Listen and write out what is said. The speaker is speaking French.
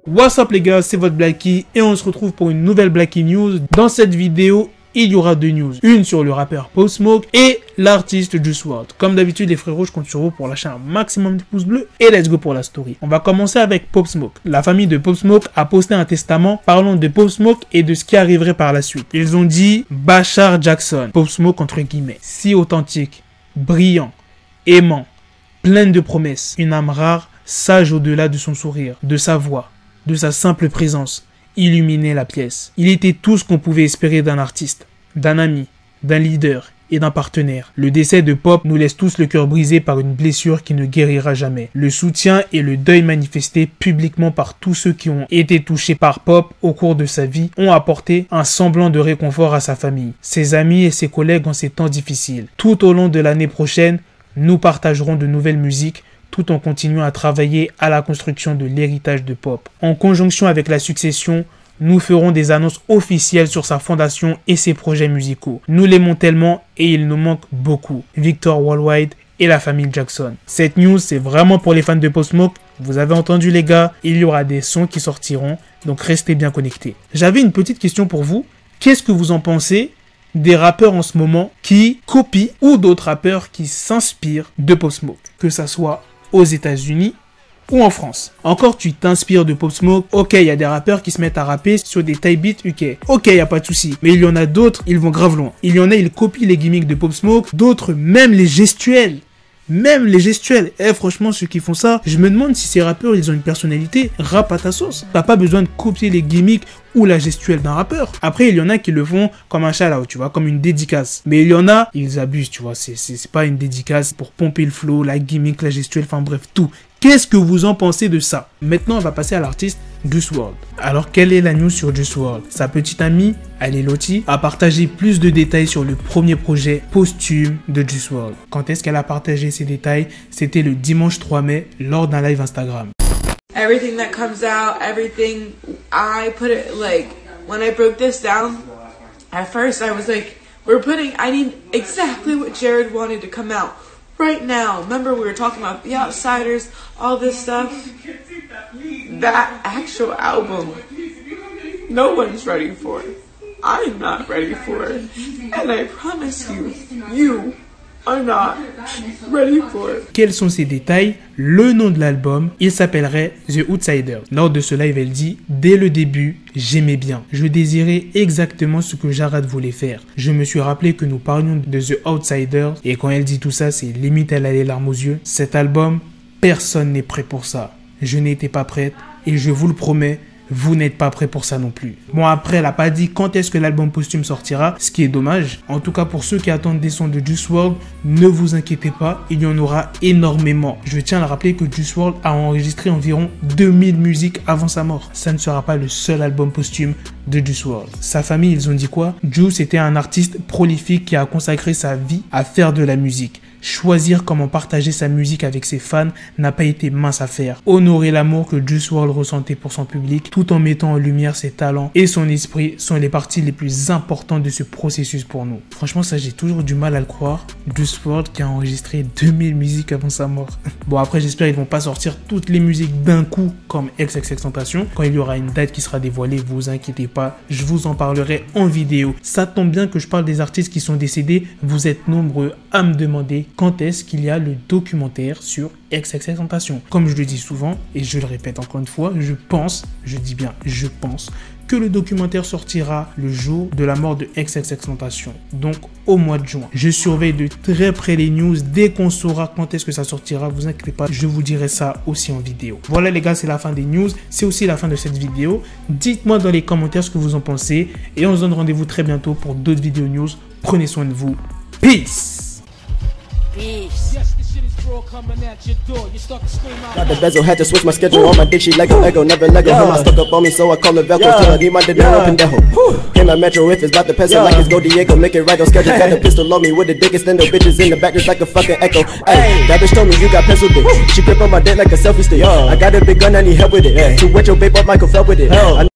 What's up les gars, c'est votre Blacky et on se retrouve pour une nouvelle Blacky News. Dans cette vidéo, il y aura deux news. Une sur le rappeur Pop Smoke et l'artiste Juice WRLD. Comme d'habitude les frérots, je compte sur vous pour lâcher un maximum de pouces bleus et let's go pour la story. On va commencer avec Pop Smoke. La famille de Pop Smoke a posté un testament parlant de Pop Smoke et de ce qui arriverait par la suite. Ils ont dit Bachar Jackson, Pop Smoke entre guillemets, si authentique, brillant, aimant, plein de promesses, une âme rare, sage au-delà de son sourire, de sa voix, de sa simple présence, illuminait la pièce. Il était tout ce qu'on pouvait espérer d'un artiste, d'un ami, d'un leader et d'un partenaire. Le décès de Pop nous laisse tous le cœur brisé par une blessure qui ne guérira jamais. Le soutien et le deuil manifestés publiquement par tous ceux qui ont été touchés par Pop au cours de sa vie ont apporté un semblant de réconfort à sa famille, ses amis et ses collègues en ces temps difficiles. Tout au long de l'année prochaine, nous partagerons de nouvelles musiques tout en continuant à travailler à la construction de l'héritage de Pop. En conjonction avec la succession, nous ferons des annonces officielles sur sa fondation et ses projets musicaux. Nous l'aimons tellement et il nous manque beaucoup. Victor Worldwide et la famille Jackson. Cette news, c'est vraiment pour les fans de Pop Smoke. Vous avez entendu les gars, il y aura des sons qui sortiront, donc restez bien connectés. J'avais une petite question pour vous. Qu'est-ce que vous en pensez des rappeurs en ce moment qui copient ou d'autres rappeurs qui s'inspirent de Pop Smoke, que ça soit aux États-Unis ou en France? Encore tu t'inspires de Pop Smoke, ok, il y a des rappeurs qui se mettent à rapper sur des type beats, ok, il y a pas de souci. Mais il y en a d'autres, ils vont grave loin. Il y en a, ils copient les gimmicks de Pop Smoke, d'autres même les gestuels. Franchement, ceux qui font ça, je me demande si ces rappeurs, ils ont une personnalité. Rap à ta sauce. T'as pas besoin de copier les gimmicks ou la gestuelle d'un rappeur. Après, il y en a qui le font comme un shout-out, tu vois, comme une dédicace. Mais il y en a, ils abusent, tu vois. C'est pas une dédicace pour pomper le flow, la gimmick, la gestuelle, enfin bref, tout. Qu'est-ce que vous en pensez de ça? Maintenant, on va passer à l'artiste Juice WRLD. Alors, quelle est la news sur Juice WRLD? Sa petite amie, Ali Loti, a partagé plus de détails sur le premier projet posthume de Juice WRLD. Quand est-ce qu'elle a partagé ces détails? C'était le dimanche 3 mai, lors d'un live Instagram. Everything that comes out, everything, I put it like, when I broke this down, at first I was like, I need exactly what Jared wanted to come out. Right now, remember we were talking about The Outsiders, all this stuff. That actual album, no one's ready for it. I'm not ready for it. And I promise you, you are not ready for it. Quels sont ces détails? Le nom de l'album, il s'appellerait The Outsiders. Lors de ce live, elle dit « Dès le début, j'aimais bien. Je désirais exactement ce que Jarad voulait faire. Je me suis rappelé que nous parlions de The Outsiders et quand elle dit tout ça, c'est limite elle a les larmes aux yeux. Cet album, personne n'est prêt pour ça. Je n'étais pas prête et je vous le promets, vous n'êtes pas prêt pour ça non plus. » Bon, après, elle n'a pas dit quand est-ce que l'album posthume sortira, ce qui est dommage. En tout cas, pour ceux qui attendent des sons de Juice WRLD, ne vous inquiétez pas, il y en aura énormément. Je tiens à rappeler que Juice WRLD a enregistré environ 2000 musiques avant sa mort. Ça ne sera pas le seul album posthume de Juice WRLD. Sa famille, ils ont dit quoi? Juice était un artiste prolifique qui a consacré sa vie à faire de la musique. Choisir comment partager sa musique avec ses fans n'a pas été mince à faire. Honorer l'amour que Juice WRLD ressentait pour son public, tout en mettant en lumière ses talents et son esprit, sont les parties les plus importantes de ce processus pour nous. Franchement, ça, j'ai toujours du mal à le croire. Juice WRLD qui a enregistré 2000 musiques avant sa mort. Bon, après, j'espère qu'ils vont pas sortir toutes les musiques d'un coup comme XXXTentacion. Quand il y aura une date qui sera dévoilée, vous inquiétez pas, je vous en parlerai en vidéo. Ça tombe bien que je parle des artistes qui sont décédés. Vous êtes nombreux à me demander quand est-ce qu'il y a le documentaire sur XXXTentacion. Comme je le dis souvent, et je le répète encore une fois, je pense que le documentaire sortira le jour de la mort de XXXTentacion, donc au mois de juin. Je surveille de très près les news. Dès qu'on saura quand est-ce que ça sortira, vous inquiétez pas, je vous dirai ça aussi en vidéo. Voilà les gars, c'est la fin des news, c'est aussi la fin de cette vidéo. Dites-moi dans les commentaires ce que vous en pensez et on se donne rendez-vous très bientôt pour d'autres vidéos news. Prenez soin de vous. Peace. Got the bezel, had to switch my schedule. On my dick, she like a Lego, never Lego. Her my stuck up on me, so I call her Velcro. Tell her, need my dinero, pendejo. Came at Metro if it's about the peso, like it's Go Diego. Make it right on schedule. Got the pistol on me with the dick extendo. Bitches in the back just like a fucking echo. Ay, that bitch told me you got pencil dick. She grip on my dick like a selfie stick. I got a big gun, I need help with it. To wet your babe up, Michael fell with it.